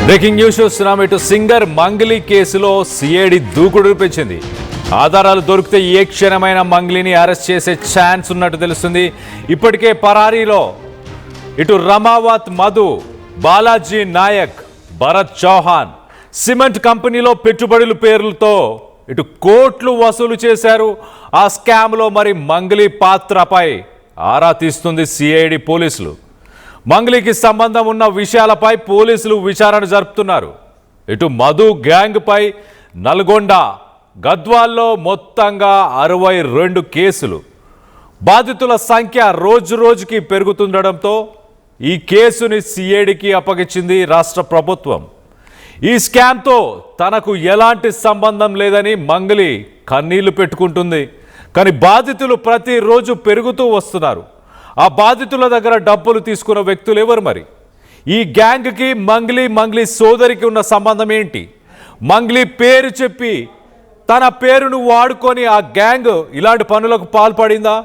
Breaking news చూస్తున్నాం. ఇటు singer Mangli కేసులో సిఐడి దూకుడు పెంచింది. ఆధారాలు దొరికితే ఏ క్షణమైన మంగ్లీని అరెస్ట్ చేసే ఛాన్స్ ఉన్నట్టు తెలుస్తుంది. ఇప్పటికే పరారీలో ఇటు రమావత్ మధు, బాలాజీ నాయక్, భరత్ చౌహాన్ సిమెంట్ కంపెనీలో పెట్టుబడుల పేర్లతో ఇటు కోట్లు వసూలు చేశారు. ఆ స్కామ్లో మరి మంగ్లీ పాత్రపై ఆరా తీస్తుంది సిఐడి పోలీసులు. మంగ్లీకి సంబంధం ఉన్న విషయాలపై పోలీసులు విచారణ జరుపుతున్నారు. ఇటు మధు గ్యాంగ్ పై నల్గొండ, గద్వాల్లో మొత్తంగా 62 కేసులు. బాధితుల సంఖ్య రోజు రోజుకి పెరుగుతుండడంతో ఈ కేసుని సిఐడికి అప్పగించింది రాష్ట్ర ప్రభుత్వం. ఈ స్కామ్తో తనకు ఎలాంటి సంబంధం లేదని మంగ్లీ కన్నీళ్లు పెట్టుకుంటుంది. కానీ బాధితులు ప్రతిరోజు పెరుగుతూ వస్తున్నారు. ఆ బాధితుల దగ్గర డబ్బులు తీసుకున్న వ్యక్తులు ఎవరు? మరి ఈ గ్యాంగ్కి మంగ్లీ సోదరికి ఉన్న సంబంధం ఏంటి? మంగ్లీ పేరు చెప్పి తన పేరును వాడుకొని ఆ గ్యాంగ్ ఇలాంటి పనులకు పాల్పడిందా?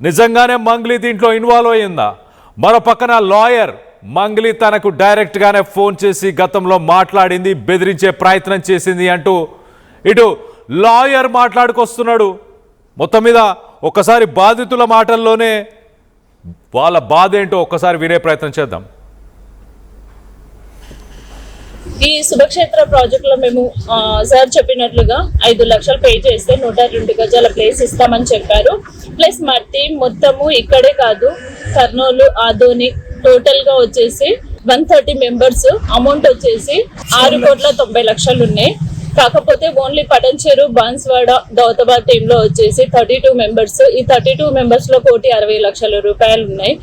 నిజంగానే మంగ్లీ దీంట్లో ఇన్వాల్వ్ అయ్యిందా? మరో పక్కన లాయర్ మంగ్లీ తనకు డైరెక్ట్గానే ఫోన్ చేసి గతంలో మాట్లాడింది, బెదిరించే ప్రయత్నం చేసింది అంటూ ఇటు లాయర్ మాట్లాడుకొస్తున్నాడు. మొత్తం మీద ఒక్కసారి బాధితుల మాటల్లోనే వాళ్ళ బాధ ఏంటో ఒక్కసారి వినే ప్రయత్నం చేద్దాం. ఈ శుభక్షేత్ర ప్రాజెక్ట్ లో మేము సార్ చెప్పినట్లుగా 5 లక్షలు పే చేస్తే 102 గజాల ప్లేస్ ఇస్తామని చెప్పారు. ప్లస్ మా టీం మొత్తము ఇక్కడే కాదు, కర్నూలు, ఆదోని టోటల్ గా వచ్చేసి 130 మెంబర్స్. అమౌంట్ వచ్చేసి 6,90,00,000 ఉన్నాయి. కాకపోతే ఓన్లీ పటంచేరు, బాన్స్వాడ, దౌతాబాద్ టీమ్ లో వచ్చేసి 32 మెంబర్స్. ఈ 32 మెంబర్స్ లో 1,60,00,000 రూపాయలు ఉన్నాయి.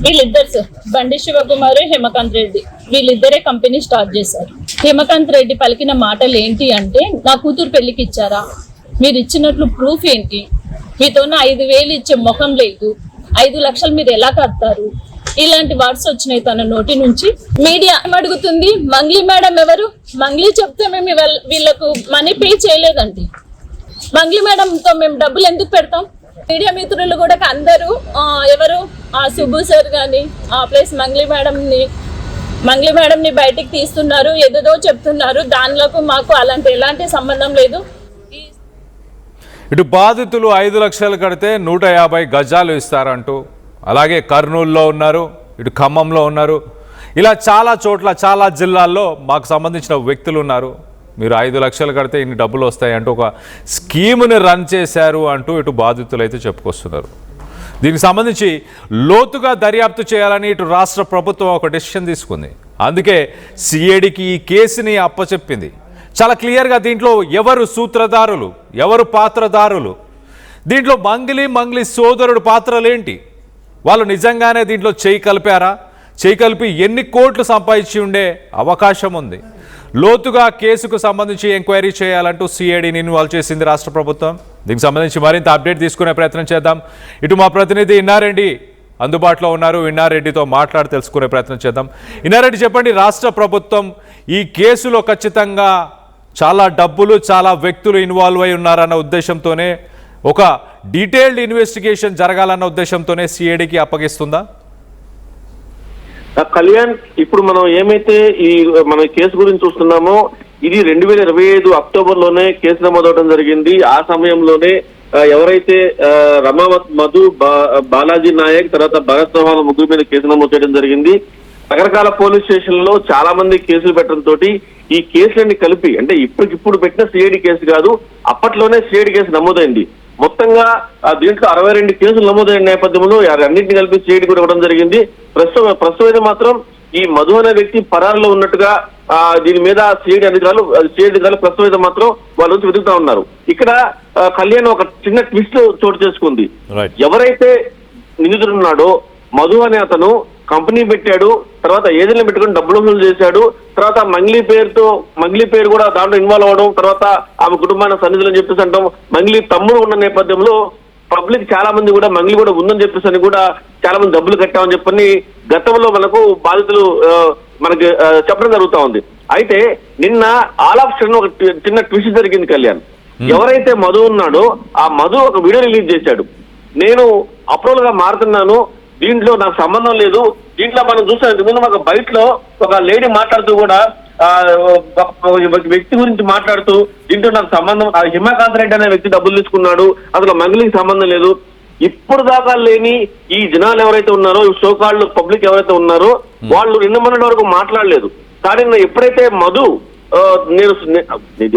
వీళ్ళిద్దరు సార్ బండి శివకుమార్, హేమకాంత్ రెడ్డి, వీళ్ళిద్దరే కంపెనీ స్టార్ట్ చేశారు. హేమకాంత్ రెడ్డి పలికిన మాటలు ఏంటి అంటే, నా కూతురు పెళ్లికి ఇచ్చారా, మీరు ఇచ్చినట్లు ప్రూఫ్ ఏంటి, మీతోన 5,000 ఇచ్చే ముఖం లేదు, 5 లక్షలు మీరు ఎలా కడతారు, ఇలాంటి వర్డ్స్ వచ్చినాయి తన నోటి నుంచి. మీడియా అడుగుతుంది, మంగ్లీ మేడం ఎవరు? మంగ్లీ చెప్తే మేము వీళ్ళకు మనీ పే చేయలేదండి. మంగ్లీ మేడంతో మేము డబ్బులు ఎందుకు పెడతాం? మీడియా మిత్రులు కూడా అందరూ ఎవరు సుబ్బు సార్ కానీ ప్లస్ మంగ్లీ మేడంని బయటికి తీస్తున్నారు, ఏదేదో చెప్తున్నారు. దానిలోకి మాకు ఎలాంటి సంబంధం లేదు. ఇటు బాధితులు 5 లక్షలు కడితే 150 గజాలు ఇస్తారంటూ, అలాగే కర్నూలులో ఉన్నారు, ఇటు ఖమ్మంలో ఉన్నారు, ఇలా చాలా చోట్ల చాలా జిల్లాల్లో మాకు సంబంధించిన వ్యక్తులు ఉన్నారు. మీరు 5 లక్షలు కడితే ఇన్ని డబ్బులు వస్తాయి అంటూ ఒక స్కీమ్ని రన్ చేశారు అంటూ ఇటు బాధితులు అయితే చెప్పుకొస్తున్నారు. దీనికి సంబంధించి లోతుగా దర్యాప్తు చేయాలని ఇటు రాష్ట్ర ప్రభుత్వం ఒక డెసిషన్ తీసుకుంది. అందుకే సిఐడికి ఈ కేసుని అప్పచెప్పింది. చాలా క్లియర్గా దీంట్లో ఎవరు సూత్రధారులు, ఎవరు పాత్రధారులు, దీంట్లో మంగ్లీ సోదరుడు పాత్రలేంటి, వాళ్ళు నిజంగానే దీంట్లో చేయి కలిపారా, చేయి కలిపి ఎన్ని కోట్లు సంపాదించి ఉండే అవకాశం ఉంది. లోతుగా కేసుకు సంబంధించి ఎంక్వైరీ చేయాలంటూ సిఐడిని ఇన్వాల్వ్ చేసింది రాష్ట్ర ప్రభుత్వం. దీనికి సంబంధించి మరింత అప్డేట్ తీసుకునే ప్రయత్నం చేద్దాం. ఇటు మా ప్రతినిధి ఇన్నారెడ్డి అందుబాటులో ఉన్నారు, ఇన్నారెడ్డితో మాట్లాడి తెలుసుకునే ప్రయత్నం చేద్దాం. ఇన్నారెడ్డి చెప్పండి, రాష్ట్ర ప్రభుత్వం ఈ కేసులో ఖచ్చితంగా చాలా డబ్బులు, చాలా వ్యక్తులు ఇన్వాల్వ్ అయి ఉన్నారన్న ఉద్దేశంతోనే, ఒక డీటెయిల్డ్ ఇన్వెస్టిగేషన్ జరగాలన్న ఉద్దేశంతోనే సిఐడికి అప్పగిస్తుందా? కళ్యాణ్, ఇప్పుడు మనం ఏమైతే మన కేసు గురించి చూస్తున్నామో, ఇది 2025 అక్టోబర్ లోనే కేసు నమోదవడం జరిగింది. ఆ సమయంలోనే ఎవరైతే రమావత్ మధు, బాలాజీ నాయక్, తర్వాత భరత్ చౌహాన్ ముగ్గురు మీద కేసు నమోదు చేయడం జరిగింది. రకరకాల పోలీస్ స్టేషన్ లో చాలా మంది కేసులు పెట్టడంతో ఈ కేసులన్నీ కలిపి, అంటే ఇప్పటికిప్పుడు పెట్టిన సిఐడి కేసు కాదు, అప్పట్లోనే సిఐడి కేసు నమోదైంది. మొత్తంగా దీంట్లో 62 కేసులు నమోదైన నేపథ్యంలో అన్నింటినీ కలిపి సిఐడి కూడా ఇవ్వడం జరిగింది. ప్రస్తుతం మాత్రం ఈ మధు అనే వ్యక్తి పరారులో ఉన్నట్టుగా దీని మీద సిఐడి అధికారులు ప్రస్తుతం మాత్రం వాళ్ళ నుంచి వెతుకుతా ఉన్నారు. ఇక్కడ కళ్యాణ్ ఒక చిన్న ట్విస్ట్ చోటు చేసుకుంది. ఎవరైతే నిందితుడున్నాడో మధు అనే అతను కంపెనీ పెట్టాడు, తర్వాత ఏజెంట్లు పెట్టుకుని డబ్బులు వసూలు చేశాడు, తర్వాత మంగ్లీ పేరు కూడా దాంట్లో ఇన్వాల్వ్ అవడం, తర్వాత ఆమె కుటుంబానికి సన్నిధులు అని చెప్పేసి అంటాం. మంగ్లీ తమ్ముడు ఉన్న నేపథ్యంలో పబ్లిక్ చాలా మంది కూడా మంగ్లీ కూడా ఉందని చెప్పేసి అని కూడా చాలా మంది డబ్బులు కట్టామని చెప్పని గతంలో మనకు బాధితులు మనకి చెప్పడం జరుగుతా ఉంది. అయితే నిన్న ఆల్ ఆఫ్ సడన్ ఒక చిన్న ట్విస్ట్ జరిగింది కళ్యాణ్. ఎవరైతే మధు ఉన్నాడో ఆ మధు ఒక వీడియో రిలీజ్ చేశాడు. నేను అప్రూవల్ గా మారుతున్నాను, దీంట్లో నాకు సంబంధం లేదు, దీంట్లో మనం చూసాం ఇంతకుముందు మాకు బయటలో ఒక లేడీ మాట్లాడుతూ కూడా ఒక వ్యక్తి గురించి మాట్లాడుతూ దీంట్లో నాకు సంబంధం, హిమాకాంత్ రెడ్డి అనే వ్యక్తి డబ్బులు తీసుకున్నాడు, అసలు మంగళికి సంబంధం లేదు. ఇప్పుడు దాకా లేని ఈ జనాలు ఎవరైతే ఉన్నారో, షోకాళ్ళు పబ్లిక్ ఎవరైతే ఉన్నారో వాళ్ళు నిన్న మొన్నటి వరకు మాట్లాడలేదు. కానీ ఎప్పుడైతే మధు నేను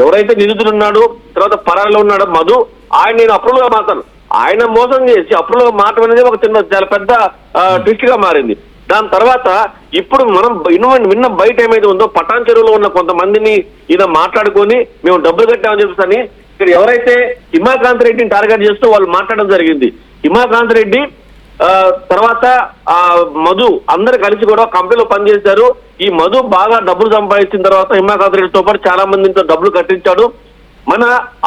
ఎవరైతే నిందితుడు ఉన్నాడు, తర్వాత పరాలో ఉన్నాడో మధు, నేను అప్రూవల్ గా మాట్లాను, ఆయన మోసం చేసి అప్రూవల్ గా మాటం అనేది ఒక చాలా పెద్ద ట్విస్ట్ గా మారింది. దాని తర్వాత ఇప్పుడు మనం విన్న బయట ఏమైతే ఉందో, పటాన్ చెరువులో ఉన్న కొంతమందిని ఈయన మాట్లాడుకొని మేము డబ్బులు కట్టామని చెప్పని ఇక్కడ ఎవరైతే హిమాకాంత్ రెడ్డిని టార్గెట్ చేస్తూ వాళ్ళు మాట్లాడడం జరిగింది. హిమాకాంత్ రెడ్డి తర్వాత మధు అందరు కలిసి కూడా కంపెనీలో పనిచేశారు. ఈ మధు బాగా డబ్బులు సంపాదించిన తర్వాత హిమాకాంత్ రెడ్డితో పాటు చాలా మందితో డబ్బులు కట్టించాడు. మన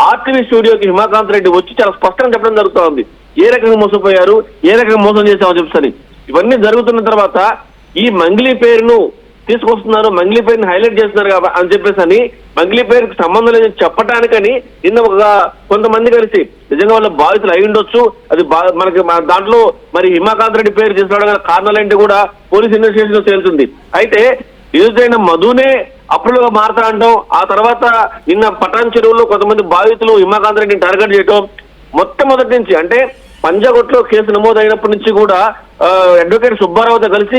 ఆర్టీవీ స్టూడియోకి హిమాకాంత్ రెడ్డి వచ్చి చాలా స్పష్టంగా చెప్పడం జరుగుతోంది, ఏ రకంగా మోసపోయారు, ఏ రకంగా మోసం చేశామని చెప్పని. ఇవన్నీ జరుగుతున్న తర్వాత ఈ మంగ్లీ పేరును తీసుకొస్తున్నారు, మంగ్లీ పేరుని హైలైట్ చేస్తున్నారు అని చెప్పేసి అని మంగ్లీ పేరుకి సంబంధం లేదని చెప్పడానికని నిన్న కొంతమంది కలిసి నిజంగా వాళ్ళ బాధితులు అయి ఉండొచ్చు. అది మనకి దాంట్లో మరి హిమాకాంత్ రెడ్డి పేరు తీసుకురావడం కారణాలేంటి కూడా పోలీస్ ఇన్వెస్టిగేషన్ లో తేలుతుంది. అయితే నిజమైన మధునే అప్పులుగా మారతా అంటాం. ఆ తర్వాత నిన్న పటాన్ చెరువులో కొంతమంది బాధితులు హిమాకాంత్ రెడ్డిని టార్గెట్ చేయటం, మొట్టమొదటి నుంచి అంటే పంజాగుట్లో కేసు నమోదైనప్పటి నుంచి కూడా అడ్వకేట్ సుబ్బారావుతో కలిసి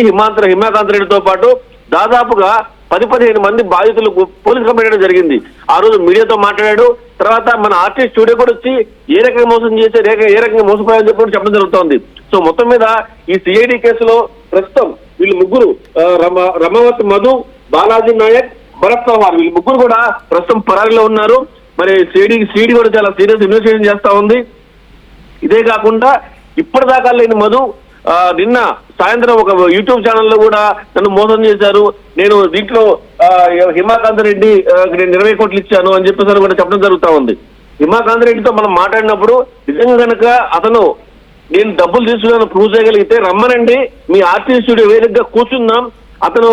హిమాకాంత్ రెడ్డితో పాటు దాదాపుగా 10-15 మంది బాధితులు పోలీస్ కంప్లైంట్ జరిగింది. ఆ రోజు మీడియాతో మాట్లాడాడు. తర్వాత మన ఆర్టిస్ట్ స్టూడియో కూడా వచ్చి ఏ రకంగా మోసం చేశారు, ఏ రకంగా మోసపోయారని చెప్పి చెప్పడం జరుగుతోంది. సో మొత్తం మీద ఈ సిఐడి కేసులో ప్రస్తుతం వీళ్ళు ముగ్గురు రమావత్ మధు, బాలాజీ నాయక్, భరత్ చౌహాన్ వీళ్ళు ముగ్గురు కూడా ప్రస్తుతం పరారీలో ఉన్నారు. మరి సిఐడి కూడా చాలా సీరియస్ ఇన్వెస్టిగేషన్ చేస్తా ఉంది. ఇదే కాకుండా ఇప్పటిదాకా లేని మధు నిన్న సాయంత్రం ఒక యూట్యూబ్ ఛానల్లో కూడా నన్ను మోసం చేశారు, నేను దీంట్లో హిమాకాంత్ రెడ్డి నేను 20 కోట్లు ఇచ్చాను అని చెప్పేసి కూడా చెప్పడం జరుగుతూ ఉంది. హిమాకాంత్ రెడ్డితో మనం మాట్లాడినప్పుడు నిజంగా కనుక అతను నేను డబ్బులు తీసుకున్నాను ప్రూవ్ చేయగలిగితే రమ్మనండి, మీ ఆర్టీవీ స్టూడియో వేదికగా కూర్చుందాం, అతను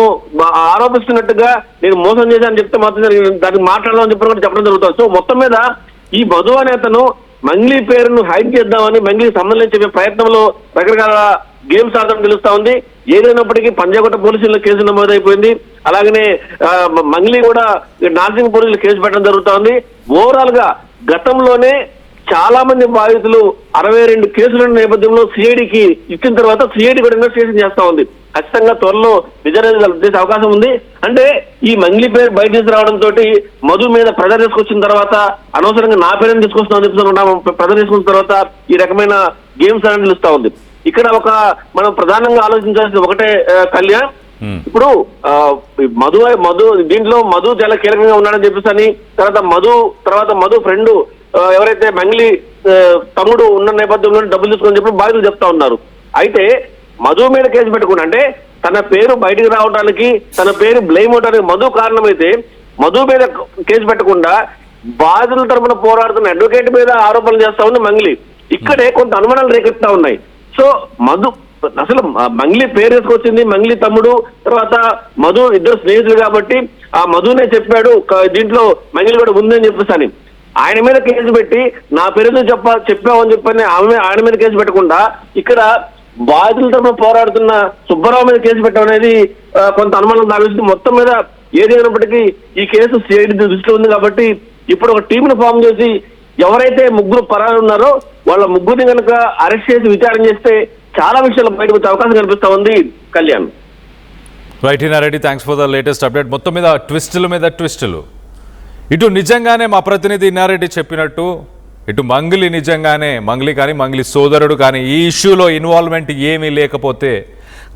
ఆరోపిస్తున్నట్టుగా నేను మోసం చేశానని చెప్తే మాత్రం దానికి మాట్లాడదామని చెప్పి కూడా చెప్పడం జరుగుతుంది. సో మొత్తం మీద ఈ మధు అనే అతను మంగ్లీ పేరును హైడ్ చేద్దామని మంగ్లీకి సంబంధించి చెప్పే ప్రయత్నంలో రకరకాల గేమ్స్ ఆడడం తెలుస్తా ఉంది. ఏదైనప్పటికీ పంజాగుట్ట పోలీసుల్లో కేసు నమోదైపోయింది. అలాగనే మంగ్లీ కూడా నార్సింగ్ పోలీసులు కేసు పెట్టడం జరుగుతా ఉంది. ఓవరాల్ గా గతంలోనే చాలా మంది బాధితులు 62 కేసుల నేపథ్యంలో సిఐడికి ఇచ్చిన తర్వాత సిఐడి కూడా ఇన్వెస్టిగేషన్ చేస్తా ఉంది. ఖచ్చితంగా త్వరలో నిజాలు చేసే అవకాశం ఉంది. అంటే ఈ మంగ్లీ పేరు బయట తీసుకురావడంతో మధు మీద ప్రెజర్ తీసుకొచ్చిన తర్వాత అనవసరంగా నా పేరుని తీసుకొస్తున్నాం చెప్తున్నాం, ప్రెజర్ తీసుకున్న తర్వాత ఈ రకమైన గేమ్స్ అనేది తెలుస్తా ఉంది. ఇక్కడ మనం ప్రధానంగా ఆలోచించాల్సింది ఒకటే కళ్యాణ్, ఇప్పుడు మధు దీంట్లో మధు చాలా కీలకంగా ఉన్నాడని చెప్పేసి అని, తర్వాత మధు ఫ్రెండ్ ఎవరైతే మంగ్లీ తమ్ముడు ఉన్న నేపథ్యంలో డబ్బులు తీసుకొని చెప్పి బాధితులు చెప్తా ఉన్నారు. అయితే మధు మీద కేసు పెట్టుకుని అంటే తన పేరు బయటికి రావడానికి, తన పేరు బ్లేమ్ అవడానికి మధు కారణమైతే మధు మీద కేసు పెట్టకుండా బాధితుల తరఫున పోరాడుతున్న అడ్వకేట్ మీద ఆరోపణలు చేస్తా ఉంది మంగ్లీ. ఇక్కడే కొంత అనుమానాలు రేకెత్తా ఉన్నాయి. సో మధు అసలు మంగ్లీ పేరు తీసుకొచ్చింది మంగ్లీ తమ్ముడు, తర్వాత మధు ఇద్దరు స్నేహితులు కాబట్టి ఆ మధునే చెప్పాడు దీంట్లో మంగ్లీ కూడా ఉందని చెప్పేసి అని ఆయన మీద కేసు పెట్టి నా పేరుతో చెప్పామని చెప్పని ఆయన మీద కేసు పెట్టకుండా ఇక్కడ బాధితుల తరఫున పోరాడుతున్న సుబ్బారావు మీద కేసు పెట్టడం అనేది కొంత అనుమానం దావిస్తుంది. మొత్తం మీద ఏదైనప్పటికీ ఈ కేసు సిఐడి దృష్టిలో ఉంది కాబట్టి ఇప్పుడు ఒక టీంను ఫామ్ చేసి ఎవరైతే ముగ్గురు పరాలు ఉన్నారో వాళ్ళ ముగ్గురిని కనుక అరెస్ట్ చేసి విచారణ చేస్తే చాలా విషయాలు బయటకు వచ్చే అవకాశం కనిపిస్తా ఉంది. Kalyan. Right Reddy, thanks for the latest update. మొత్తం మీద ట్విస్టుల మీద ట్విస్టులు. ఇటు నిజంగానే మా ప్రతినిధి ఇన్నారెడ్డి చెప్పినట్టు ఇటు మంగ్లీ కానీ మంగ్లీ సోదరుడు కానీ ఈ ఇష్యూలో ఇన్వాల్వ్మెంట్ ఏమీ లేకపోతే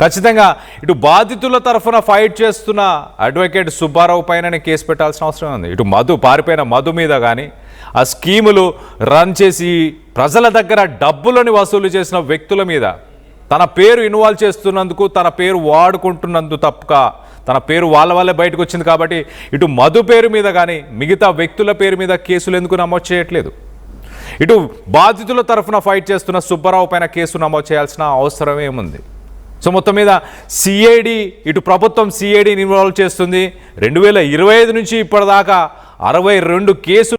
ఖచ్చితంగా ఇటు బాధితుల తరఫున ఫైట్ చేస్తున్న అడ్వకేట్ సుబ్బారావు పైననే కేసు పెట్టాల్సిన అవసరం ఉంది. ఇటు పారిపోయిన మధు మీద కానీ ఆ స్కీములు రన్ చేసి ప్రజల దగ్గర డబ్బులని వసూలు చేసిన వ్యక్తుల మీద తన పేరు ఇన్వాల్వ్ చేస్తున్నందుకు, తన పేరు వాడుకుంటున్నందుకు తప్పక తన పేరు వాళ్ళ వల్లే బయటకు వచ్చింది కాబట్టి ఇటు మధు పేరు మీద కానీ మిగతా వ్యక్తుల పేరు మీద కేసులు ఎందుకు నమోదు చేయట్లేదు? ఇటు బాధితుల తరఫున ఫైట్ చేస్తున్న సుబ్బారావు పైన కేసు నమోదు చేయాల్సిన అవసరం ఏముంది? సో మొత్తం మీద సిఐడి ఇటు ప్రభుత్వం సిఐడిని ఇన్వాల్వ్ చేస్తుంది. 2025 నుంచి ఇప్పటిదాకా 62 కేసులు